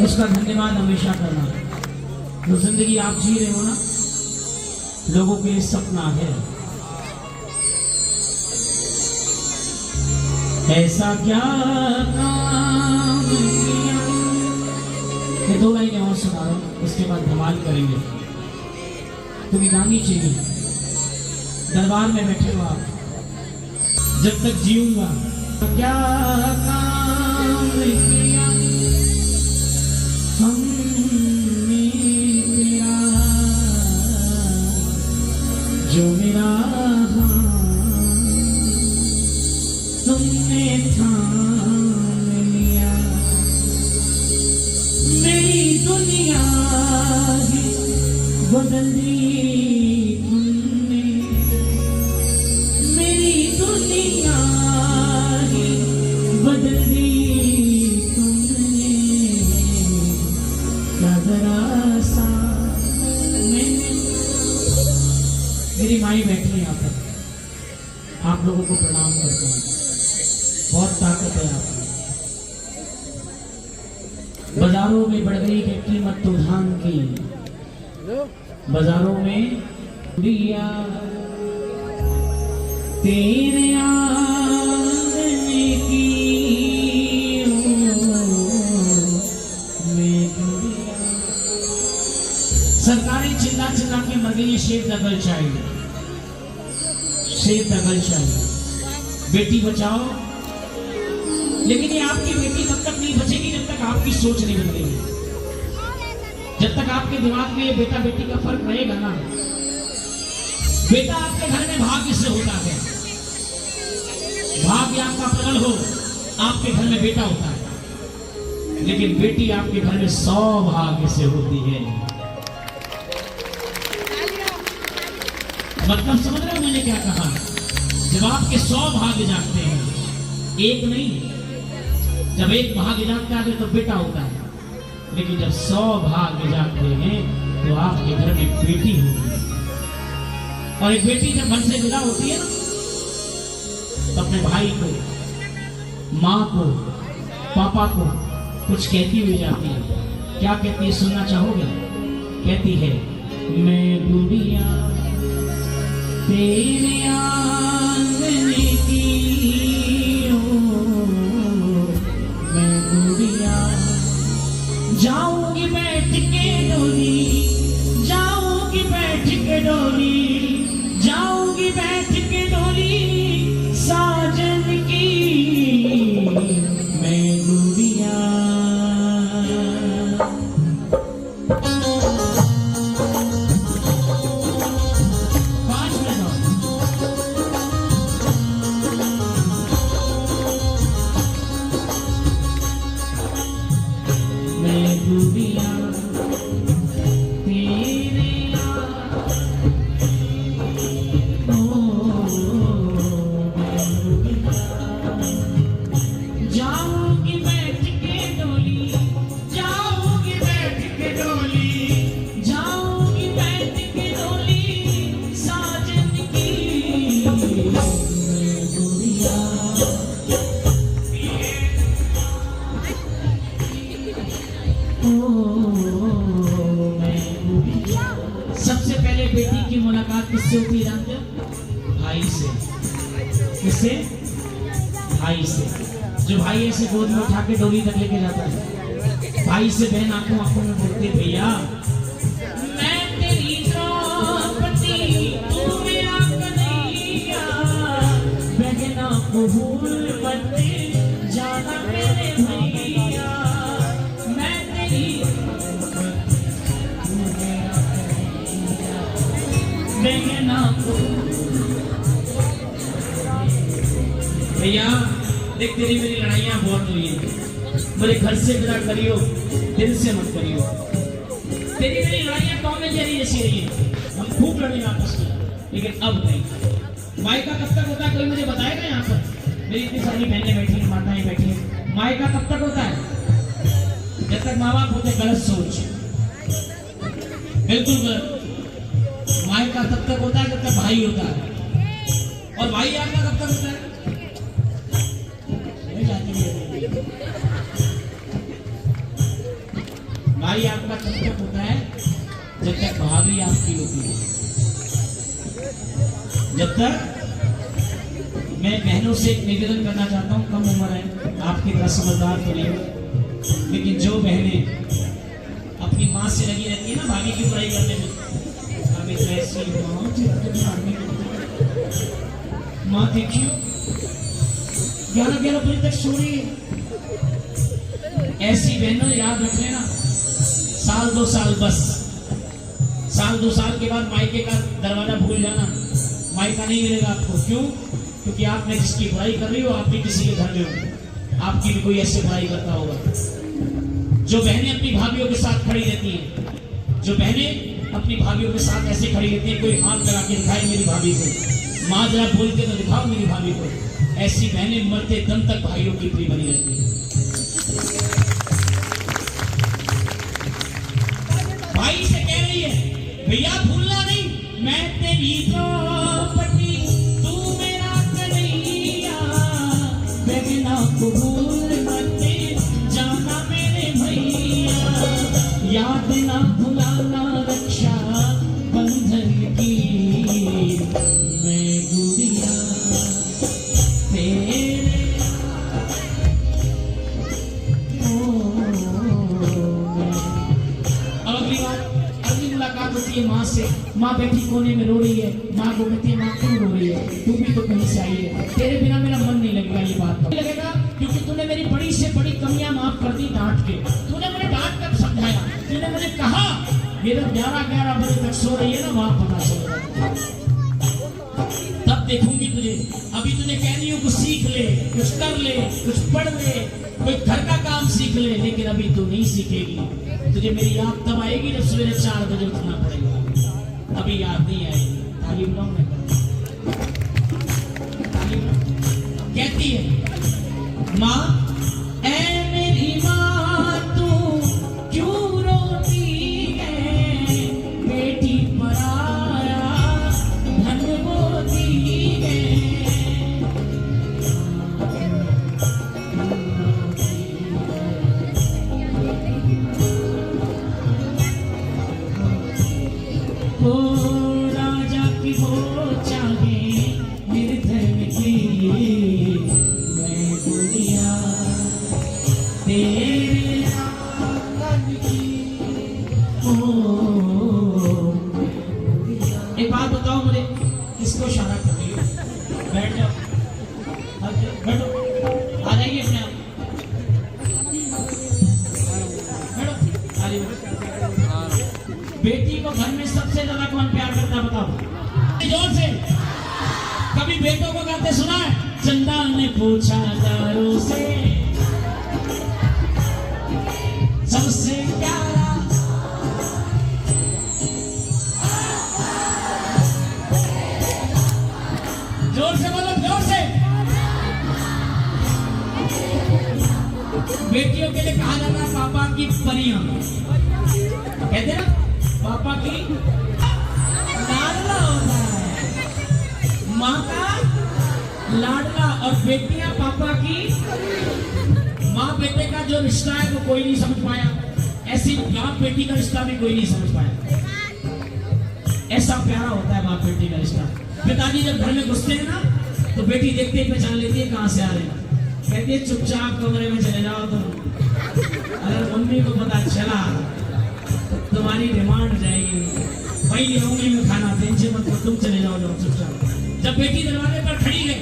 उसका धन्यवाद हमेशा करना। जो जिंदगी आप जी रहे हो ना, लोगों के लिए सपना है। ऐसा क्या काम किया। ये 2 लाइनें और सुना रहा हूं, उसके बाद धमाल करेंगे। तुम्हें गानी चाहिए। दरबार में बैठे हो आप, जब तक जीऊंगा क्या काम किया हमने तेरा, जो मेरा तुमने थाम लिया। मेरी दुनिया ही बदल दी तुमने, मेरी दुनिया ही बदल दी तुमने। क्या जरा सा मैंने, मेरी माई बैठी है यहाँ पर, आप लोगों को प्रणाम करता हूँ। बहुत ताकत है आप। बाजारों में बढ़ गई है कीमत तो धान की, बाजारों में दिया तेरे आने की सरकारें चिल्ला चिल्ला के मर गई। शेर दगल चाहिए, शेर दगल चाहिए। बेटी बचाओ, लेकिन ये आपकी बेटी तब तक नहीं बचेगी जब तक आपकी सोच नहीं बदलेगी। जब तक आपके दिमाग में ये बेटा बेटी का फर्क रहेगा ना। बेटा आपके घर में भाग्य से होता है, भाग्य आपका प्रबल हो, आपके घर में बेटा होता है। लेकिन बेटी आपके घर में सौभाग्य से होती है। मतलब समझ रहे हो मैंने क्या कहा? जब आपके 100 भाग्य जागते हैं, एक नहीं, जब एक भाग्य जागता है तो बेटा होता है। लेकिन जब 100 भाग्य जागते हैं तो आपके घर में बेटी होती है। और एक बेटी जब घर से विदा होती है ना, तो अपने भाई को, माँ को, पापा को कुछ कहती हुई जाती है। क्या कहती है सुनना चाहोगे? कहती है, मैं गुड़िया तेरे आंगन की हूँ, मैं गुड़िया जाऊंगी बैठ के डोली, जाऊंगी बैठ के डोली, जाऊंगी बैठ के डोली साजन की, मैं गुड़िया। सबसे पहले बेटी की मुलाकात किससे होती है जानते हो? भाई से। किससे? भाई से। जो भाई ऐसे गोद में उठा के डोली तक लेके जाता है। भाई से बहन आंखों आंखों में बोलते, भैया मैं तेरी द्रौपदी, तू मेरा कन्हैया, बहना को भूल मत जाना मेरे भैया, मैं तेरी बहना को। भैया देख, तेरी मेरी लड़ाइयाँ बहुत हुई हैं, मेरे घर से विदा करियो, दिल से मत करियो। तेरी मेरी लड़ाइयाँ टॉम एंड जेरी जैसी रही हैं, हम खूब लड़े आपस में, लेकिन अब नहीं। मायका कब तक होता है कोई मुझे बताएगा? यहाँ पर मेरी इतनी सारी बहनें बैठी हैं, माताएं बैठी हैं, मायका कब तक होता है? जब तक माँ बाप होते गलत सोच, बिल्कुल गलत। मायका तब तक होता है जब तक भाई होता है, और भाई आपका कब तक होता है? भाई आपका तब तक होता है जब तक भाभी आपकी होती है। जब तक मैं बहनों से एक निवेदन करना चाहता हूँ, कम उम्र है, आपकी तरह समझदार तो नहीं हो, लेकिन जो बहनें अपनी माँ से लगी रहती है ना भाभी की बुराई करने में, अभी तो ऐसी माँ देखियो 11-11 बजे तक सो रही है। ऐसी बहनों याद रख लेना, साल 2 साल बस, साल 2 साल के बाद मायके का दरवाजा भूल जाना, मायका नहीं मिलेगा आपको। क्यों? क्योंकि आपने जिसकी बुराई कर रही हो आप भी किसी के घर में हो, आपकी भी कोई ऐसी बुराई करता होगा। जो बहनें अपनी भाभीयों के साथ खड़ी रहती हैं, जो बहनें अपनी भाभीयों के साथ ऐसे खड़ी रहती हैं, कोई हाथ लगा के दिखाए मेरी भाभी को, माँ जरा बोल के तो दिखाओ मेरी भाभी को, ऐसी बहनें मरते दम तक भाइयों की प्रिय बनी रहती है। भाई से कह रही है भैया भूलना नहीं, मैं तेरी द्रौपदी तू मेरा कन्हैया, बेगना को भूल मत जाना मेरे भैया, याद ना भुलाना रक्षा बंधन की, मैं गुड़िया तेरे। अगली मुलाकात होती है माँ से, माँ बैठी कोने में रो रही है, माँ को कहती है माँ क्यों रो रही है, तू भी तो कहीं से आई है, तेरे बिना मेरा मन नहीं लगेगा। ये बात नहीं लगेगा क्योंकि तूने मेरी बड़ी से बड़ी कमियां माफ कर दी डांट के, तूने मुझे डांट कर समझाया, तूने मुझे कहा ये तो 11-11 बजे तक सो रही है ना, वहां पता चलेगा, तब देखूंगी तुझे। अभी तुझे कह रही हूँ कुछ सीख ले, कुछ कर ले, कुछ पढ़ ले, कोई घर का काम सीख ले, लेकिन अभी तू नहीं सीखेगी। तुझे मेरी याद तब आएगी जब सवेरे 4 बजे उठना पड़ेगा, अभी याद नहीं आएगी। तालीम लो मैं कहती है माँ, ऐ मेरी माँ तू क्यों रोती है, बेटी पराया धन बोती है, हो राजा की हो चाहे निर्धन की, मैं दुनिया तेरे आंगन की। एक बात बताओ मुझे, किसको इशारा कर रही हो? बैठ जाओ, बैठो, आ जाइए अपने आप, बैठो, आ जाइए। बेटी को घर में सबसे ज्यादा कौन प्यार करता है बताओ जोर से। कभी बेटों को गाते सुना है? चंदा ने पूछा दारों से सबसे प्यारा, जोर से बोलो, जोर से। बेटियों के लिए कहा जाता है पापा की परियां, कहते हैं पापा की लाडला होता है, माँ का लाडला, और बेटियां पापा की। माँ बेटे का जो रिश्ता है वो कोई नहीं समझ पाया, ऐसी बाप बेटी का रिश्ता भी कोई नहीं समझ पाया। ऐसा प्यारा होता है बाप बेटी का रिश्ता। पिताजी जब घर में घुसते हैं ना तो बेटी देखते ही पहचान लेती है कहाँ से आ रहे हैं, कहती है चुपचाप कमरे में चले जाओ तुम, अगर मम्मी को पता चला तुम्हारी डिमांड जाएगी, वही होंगी में खाना, टेंशन मत करो, तुम चले जाओ चुपचाप। जब बेटी दरवाजे पर खड़ी है,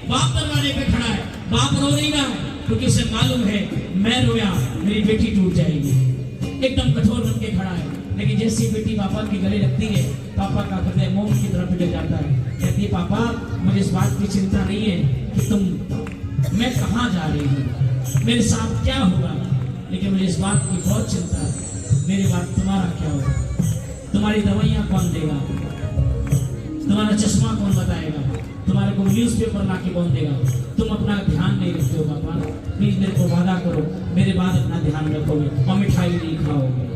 बाप दरवाजे पे खड़ा है, बाप रो नहीं रहा है क्योंकि उसे मालूम है मैं रोया मेरी बेटी टूट जाएगी, एकदम कठोर बन के खड़ा है। लेकिन जैसी बेटी पापा के गले लगती है, पापा का हृदय मोम की तरफ पिघल जाता है, कहती है पापा मुझे इस बात की चिंता नहीं है कि मैं कहाँ जा रही हूँ, मेरे साथ क्या होगा, लेकिन मुझे इस बात की बहुत चिंता है मेरे बाद तुम्हारा क्या होगा, तुम्हारी दवाइयाँ कौन देगा, तुम्हारा चश्मा कौन बताएगा, तुम्हारे को न्यूज़पेपर ला के कौन देगा, तुम अपना ध्यान नहीं रखते हो पापा, प्लीज मेरे को वादा करो मेरे बाद अपना ध्यान रखोगे और मिठाई नहीं खाओगे।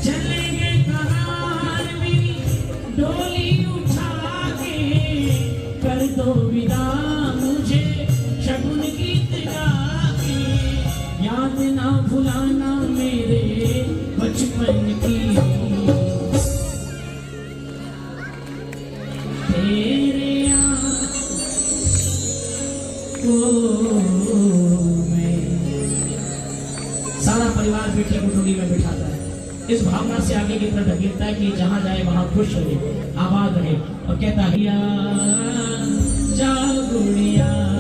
चलेंगे कहार मेरी डोली उठा के, कर दो विदा मुझे शगुन गीत गा के, में। सारा परिवार बेटी को डोली में बिठाता है, इस भावना से आगे की तरफ ढकेलता है कि जहां जाए वहां खुश रहे, आबाद रहे, और कहता है जा गुड़िया